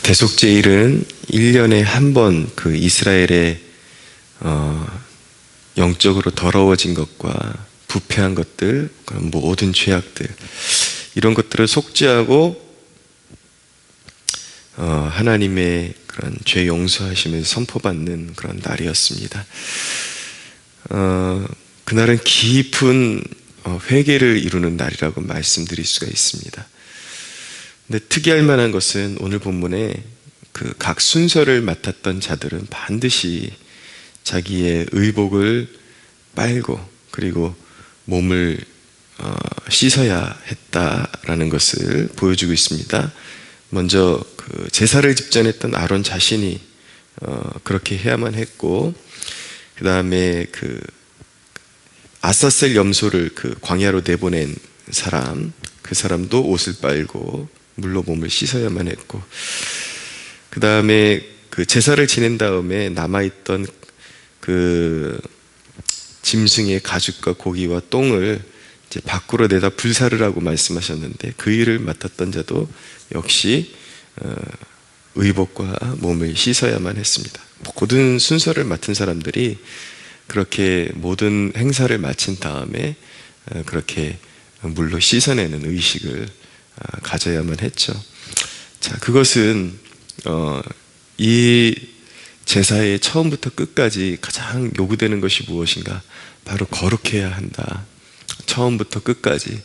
대속제일은 1년에 한 번 그 이스라엘의 영적으로 더러워진 것과 부패한 것들, 그런 모든 죄악들, 이런 것들을 속죄하고 하나님의 그런 죄 용서하심을 선포받는 그런 날이었습니다. 그날은 깊은 회개를 이루는 날이라고 말씀드릴 수가 있습니다. 근데 특이할 만한 것은 오늘 본문에 그 각 순서를 맡았던 자들은 반드시 자기의 의복을 빨고 그리고 몸을 씻어야 했다라는 것을 보여주고 있습니다. 먼저 그 제사를 집전했던 아론 자신이 그렇게 해야만 했고, 그 다음에 그 아사셀 염소를 그 광야로 내보낸 사람, 그 사람도 옷을 빨고 물로 몸을 씻어야만 했고, 그 다음에 그 제사를 지낸 다음에 남아있던 그 짐승의 가죽과 고기와 똥을 이제 밖으로 내다 불사를 하고 말씀하셨는데, 그 일을 맡았던 자도 역시 의복과 몸을 씻어야만 했습니다. 모든 순서를 맡은 사람들이 그렇게 모든 행사를 마친 다음에 그렇게 물로 씻어내는 의식을 가져야만 했죠. 자, 그것은 이 제사의 처음부터 끝까지 가장 요구되는 것이 무엇인가? 바로 거룩해야 한다. 처음부터 끝까지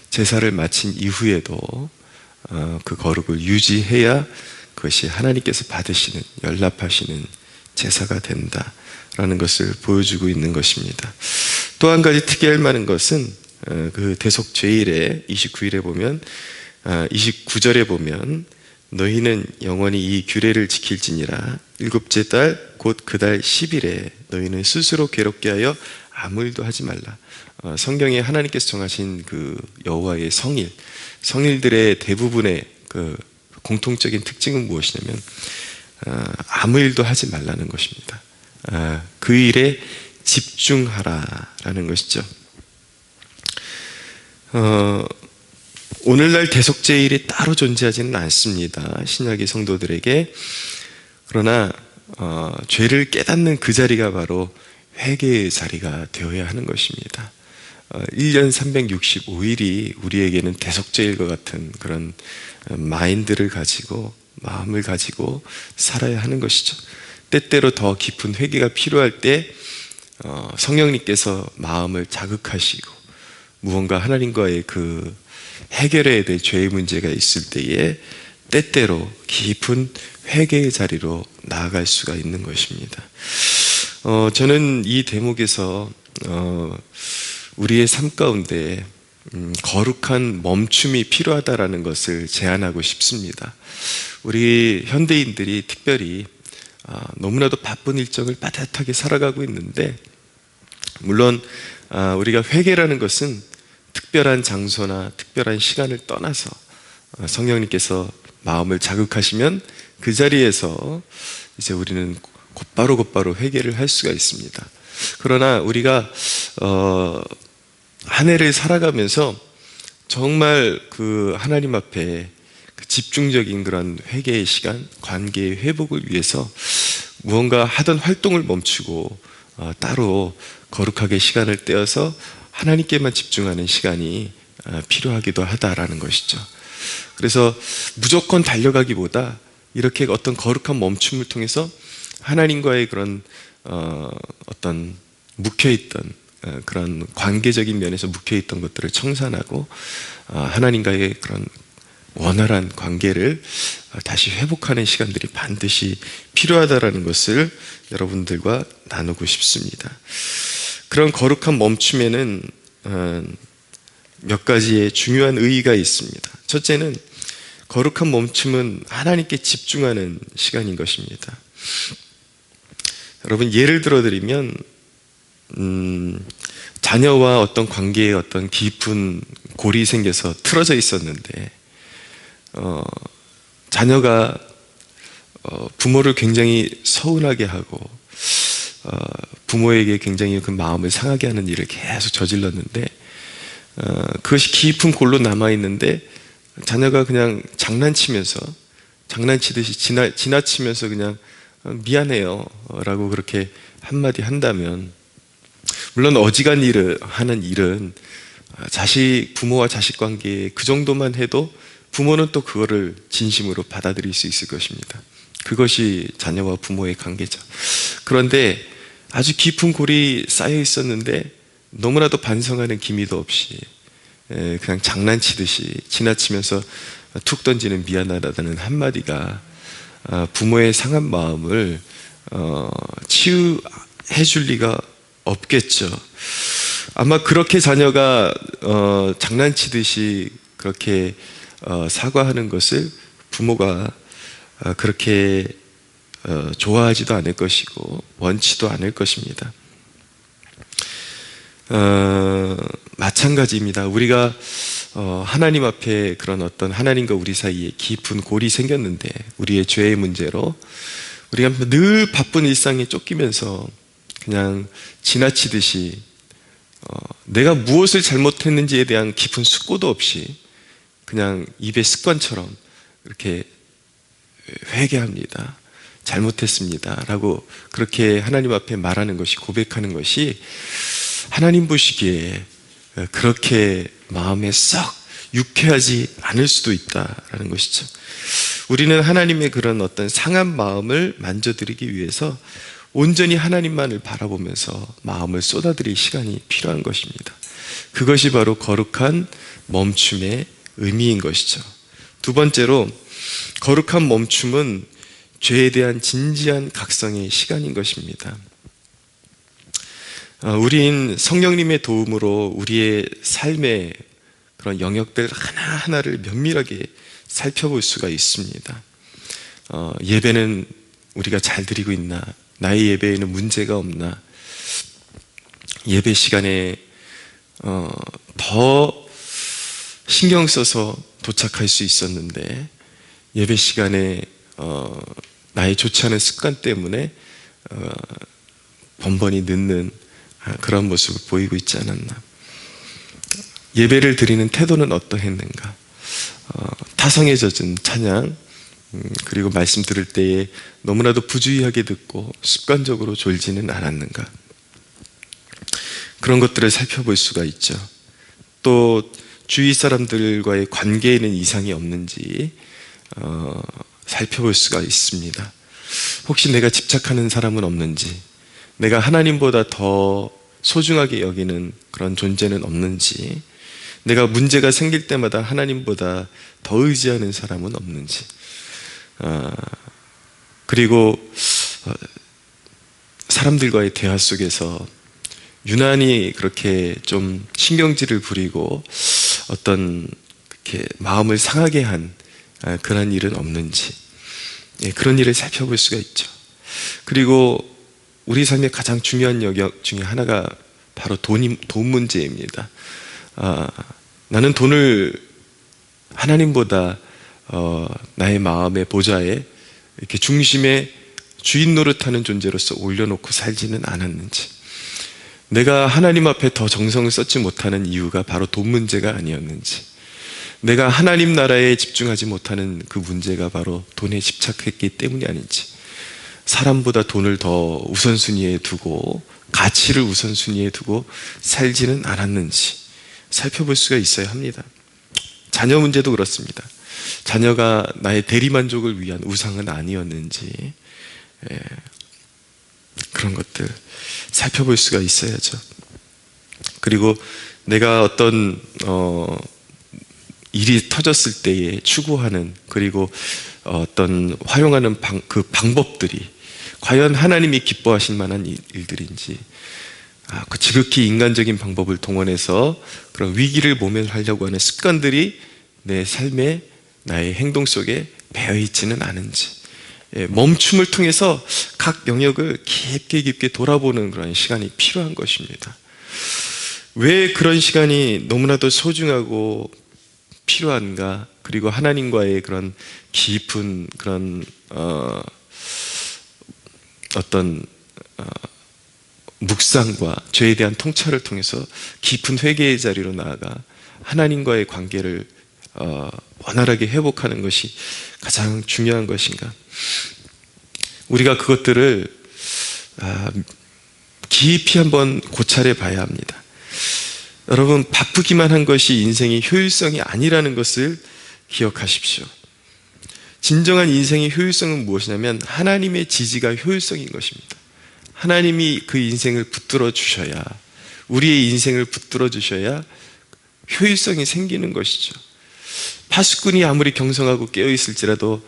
제사를 마친 이후에도 그 거룩을 유지해야 그것이 하나님께서 받으시는, 연락하시는 제사가 된다라는 것을 보여주고 있는 것입니다. 또 한 가지 특이할 만한 것은 그 대속죄일에 29일에 보면 29절에 보면 너희는 영원히 이 규례를 지킬지니라. 일곱째 달 곧 그 달 10일에 너희는 스스로 괴롭게 하여 아무 일도 하지 말라. 성경에 하나님께서 정하신 그 여호와의 성일, 성일들의 대부분의 그 공통적인 특징은 무엇이냐면 아무 일도 하지 말라는 것입니다. 그 일에 집중하라라는 것이죠. 오늘날 대속제일이 따로 존재하지는 않습니다, 신약의 성도들에게. 그러나 죄를 깨닫는 그 자리가 바로 회개의 자리가 되어야 하는 것입니다. 1년 365일이 우리에게는 대속제일과 같은 그런 마인드를 가지고, 마음을 가지고 살아야 하는 것이죠. 때때로 더 깊은 회개가 필요할 때 성령님께서 마음을 자극하시고, 무언가 하나님과의 그 해결해야 될 죄의 문제가 있을 때에 때때로 깊은 회개의 자리로 나아갈 수가 있는 것입니다. 저는 이 대목에서 우리의 삶 가운데 거룩한 멈춤이 필요하다라는 것을 제안하고 싶습니다. 우리 현대인들이 특별히 너무나도 바쁜 일정을 빠듯하게 살아가고 있는데, 물론 우리가 회개라는 것은 특별한 장소나 특별한 시간을 떠나서 성령님께서 마음을 자극하시면 그 자리에서 이제 우리는 곧바로 회개를 할 수가 있습니다. 그러나 우리가 한 해를 살아가면서 정말 그 하나님 앞에 그 집중적인 그런 회개의 시간, 관계의 회복을 위해서 무언가 하던 활동을 멈추고 따로 거룩하게 시간을 떼어서 하나님께만 집중하는 시간이 필요하기도 하다라는 것이죠. 그래서 무조건 달려가기보다 이렇게 어떤 거룩한 멈춤을 통해서 하나님과의 그런 어떤 묵혀있던 그런 관계적인 면에서 묵혀있던 것들을 청산하고 하나님과의 그런 원활한 관계를 다시 회복하는 시간들이 반드시 필요하다라는 것을 여러분들과 나누고 싶습니다. 그런 거룩한 멈춤에는 몇 가지의 중요한 의의가 있습니다. 첫째는 거룩한 멈춤은 하나님께 집중하는 시간인 것입니다. 여러분, 예를 들어드리면 자녀와 어떤 관계에 어떤 깊은 골이 생겨서 틀어져 있었는데 자녀가 부모를 굉장히 서운하게 하고 부모에게 굉장히 그 마음을 상하게 하는 일을 계속 저질렀는데 그것이 깊은 골로 남아있는데 자녀가 그냥 장난치면서 장난치듯이 지나치면서 그냥 미안해요 라고 그렇게 한마디 한다면, 물론 어지간 일을 하는 일은 부모와 자식 관계에 그 정도만 해도 부모는 또 그거를 진심으로 받아들일 수 있을 것입니다. 그것이 자녀와 부모의 관계죠. 그런데 아주 깊은 골이 쌓여 있었는데 너무나도 반성하는 기미도 없이 그냥 장난치듯이 지나치면서 툭 던지는 미안하다는 한마디가 부모의 상한 마음을 치유해 줄 리가 없겠죠. 아마 그렇게 자녀가 장난치듯이 그렇게 사과하는 것을 부모가 그렇게 좋아하지도 않을 것이고 원치도 않을 것입니다. 마찬가지입니다. 우리가 하나님 앞에 그런 어떤 하나님과 우리 사이에 깊은 골이 생겼는데, 우리의 죄의 문제로 우리가 늘 바쁜 일상에 쫓기면서 그냥 지나치듯이 내가 무엇을 잘못했는지에 대한 깊은 숙고도 없이 그냥 입의 습관처럼 이렇게 회개합니다. 잘못했습니다 라고 그렇게 하나님 앞에 말하는 것이, 고백하는 것이 하나님 보시기에 그렇게 마음에 썩 유쾌하지 않을 수도 있다라는 것이죠. 우리는 하나님의 그런 어떤 상한 마음을 만져드리기 위해서 온전히 하나님만을 바라보면서 마음을 쏟아드릴 시간이 필요한 것입니다. 그것이 바로 거룩한 멈춤의 의미인 것이죠. 두 번째로, 거룩한 멈춤은 죄에 대한 진지한 각성의 시간인 것입니다. 우린 성령님의 도움으로 우리의 삶의 그런 영역들 하나하나를 면밀하게 살펴볼 수가 있습니다. 예배는 우리가 잘 드리고 있나? 나의 예배에는 문제가 없나? 예배 시간에 더 신경 써서 도착할 수 있었는데, 예배 시간에 나의 좋지 않은 습관 때문에 번번이 늦는 그런 모습을 보이고 있지 않았나? 예배를 드리는 태도는 어떠했는가? 타성에 젖은 찬양, 그리고 말씀 들을 때에 너무나도 부주의하게 듣고 습관적으로 졸지는 않았는가? 그런 것들을 살펴볼 수가 있죠. 또 주위 사람들과의 관계에는 이상이 없는지 살펴볼 수가 있습니다. 혹시 내가 집착하는 사람은 없는지, 내가 하나님보다 더 소중하게 여기는 그런 존재는 없는지, 내가 문제가 생길 때마다 하나님보다 더 의지하는 사람은 없는지, 그리고 사람들과의 대화 속에서 유난히 그렇게 좀 신경질을 부리고 어떤 그렇게 마음을 상하게 한 그런 일은 없는지, 그런 일을 살펴볼 수가 있죠. 그리고 우리 삶의 가장 중요한 영역 중에 하나가 바로 돈 문제입니다. 나는 돈을 하나님보다 나의 마음의 보좌에 이렇게 중심에 주인 노릇하는 존재로서 올려놓고 살지는 않았는지, 내가 하나님 앞에 더 정성을 쏟지 못하는 이유가 바로 돈 문제가 아니었는지, 내가 하나님 나라에 집중하지 못하는 그 문제가 바로 돈에 집착했기 때문이 아닌지, 사람보다 돈을 더 우선순위에 두고 가치를 우선순위에 두고 살지는 않았는지 살펴볼 수가 있어야 합니다. 자녀 문제도 그렇습니다. 자녀가 나의 대리만족을 위한 우상은 아니었는지, 그런 것들 살펴볼 수가 있어야죠. 그리고 내가 어떤 일이 터졌을 때에 추구하는, 그리고 어떤 활용하는 그 방법들이 과연 하나님이 기뻐하실 만한 일들인지, 그 지극히 인간적인 방법을 동원해서 그런 위기를 모면하려고 하는 습관들이 내 삶에, 나의 행동 속에 배어있지는 않은지, 멈춤을 통해서 각 영역을 깊게 돌아보는 그런 시간이 필요한 것입니다. 왜 그런 시간이 너무나도 소중하고 필요한가? 그리고 하나님과의 그런 깊은 그런 어떤 묵상과 죄에 대한 통찰을 통해서 깊은 회개의 자리로 나아가 하나님과의 관계를 원활하게 회복하는 것이 가장 중요한 것인가? 우리가 그것들을 깊이 한번 고찰해 봐야 합니다. 여러분, 바쁘기만 한 것이 인생의 효율성이 아니라는 것을 기억하십시오. 진정한 인생의 효율성은 무엇이냐면 하나님의 지지가 효율성인 것입니다. 하나님이 그 인생을 붙들어 주셔야, 우리의 인생을 붙들어 주셔야 효율성이 생기는 것이죠. 파수꾼이 아무리 경성하고 깨어 있을지라도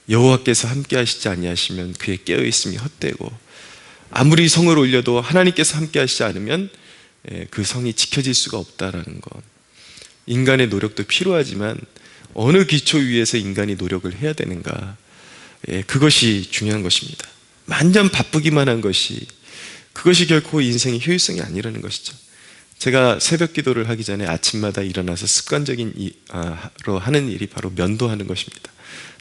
여호와께서 함께 하시지 아니하시면 그의 깨어 있음이 헛되고, 아무리 성을 올려도 하나님께서 함께 하시지 않으면 그 성이 지켜질 수가 없다라는 것. 인간의 노력도 필요하지만 어느 기초 위에서 인간이 노력을 해야 되는가, 그것이 중요한 것입니다. 만년 바쁘기만 한 것이, 그것이 결코 인생의 효율성이 아니라는 것이죠. 제가 새벽 기도를 하기 전에 아침마다 일어나서 습관적인 하는 일이 바로 면도하는 것입니다.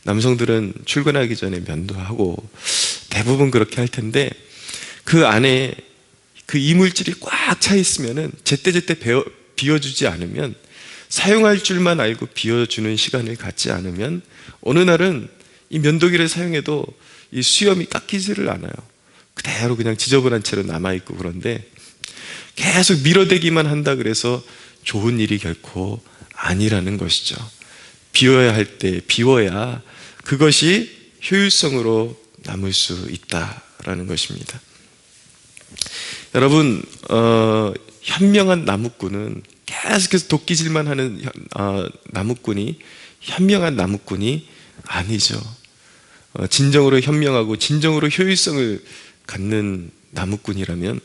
남성들은 출근하기 전에 면도하고 대부분 그렇게 할 텐데, 그 안에 그 이물질이 꽉 차 있으면은 제때제때 비워주지 않으면, 사용할 줄만 알고 비워주는 시간을 갖지 않으면 어느 날은 이 면도기를 사용해도 이 수염이 깎이지를 않아요. 그대로 그냥 지저분한 채로 남아있고, 그런데 계속 밀어대기만 한다 그래서 좋은 일이 결코 아니라는 것이죠. 비워야 할 때 비워야 그것이 효율성으로 남을 수 있다라는 것입니다. 여러분, 현명한 나무꾼은 계속해서 도끼질만 하는 나무꾼이 현명한 나무꾼이 아니죠. 진정으로 현명하고 진정으로 효율성을 갖는 나무꾼이라면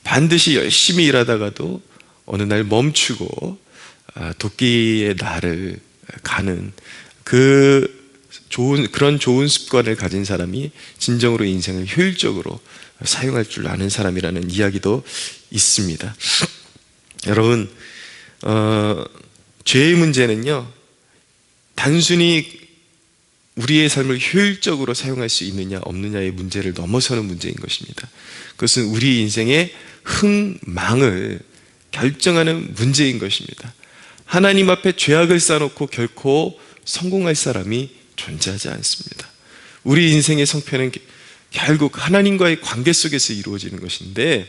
반드시 열심히 일하다가도 어느 날 멈추고 도끼의 날을 가는 그런 좋은 습관을 가진 사람이 진정으로 인생을 효율적으로 사용할 줄 아는 사람이라는 이야기도 있습니다. 여러분, 죄의 문제는요, 단순히 우리의 삶을 효율적으로 사용할 수 있느냐 없느냐의 문제를 넘어서는 문제인 것입니다. 그것은 우리 인생의 흥망을 결정하는 문제인 것입니다. 하나님 앞에 죄악을 쌓아놓고 결코 성공할 사람이 존재하지 않습니다. 우리 인생의 성패는 결국 하나님과의 관계 속에서 이루어지는 것인데,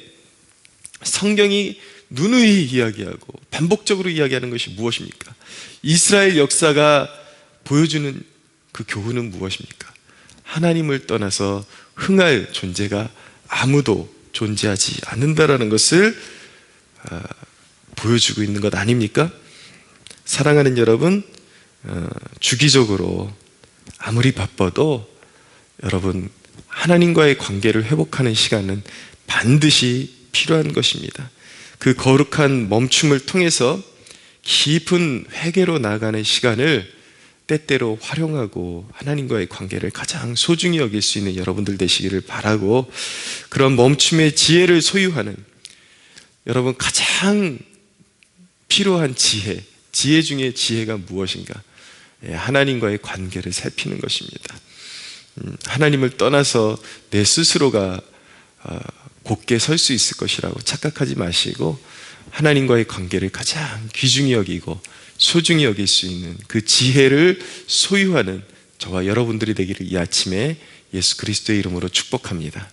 성경이 누누이 이야기하고 반복적으로 이야기하는 것이 무엇입니까? 이스라엘 역사가 보여주는 그 교훈은 무엇입니까? 하나님을 떠나서 흥할 존재가 아무도 존재하지 않는다라는 것을 보여주고 있는 것 아닙니까? 사랑하는 여러분, 주기적으로 아무리 바빠도 여러분, 하나님과의 관계를 회복하는 시간은 반드시 필요한 것입니다. 그 거룩한 멈춤을 통해서 깊은 회개로 나아가는 시간을 때때로 활용하고 하나님과의 관계를 가장 소중히 여길 수 있는 여러분들 되시기를 바라고, 그런 멈춤의 지혜를 소유하는 여러분, 가장 필요한 지혜 중에 지혜가 무엇인가? 하나님과의 관계를 살피는 것입니다. 하나님을 떠나서 내 스스로가 곧게 설 수 있을 것이라고 착각하지 마시고, 하나님과의 관계를 가장 귀중히 여기고 소중히 여길 수 있는 그 지혜를 소유하는 저와 여러분들이 되기를 이 아침에 예수 그리스도의 이름으로 축복합니다.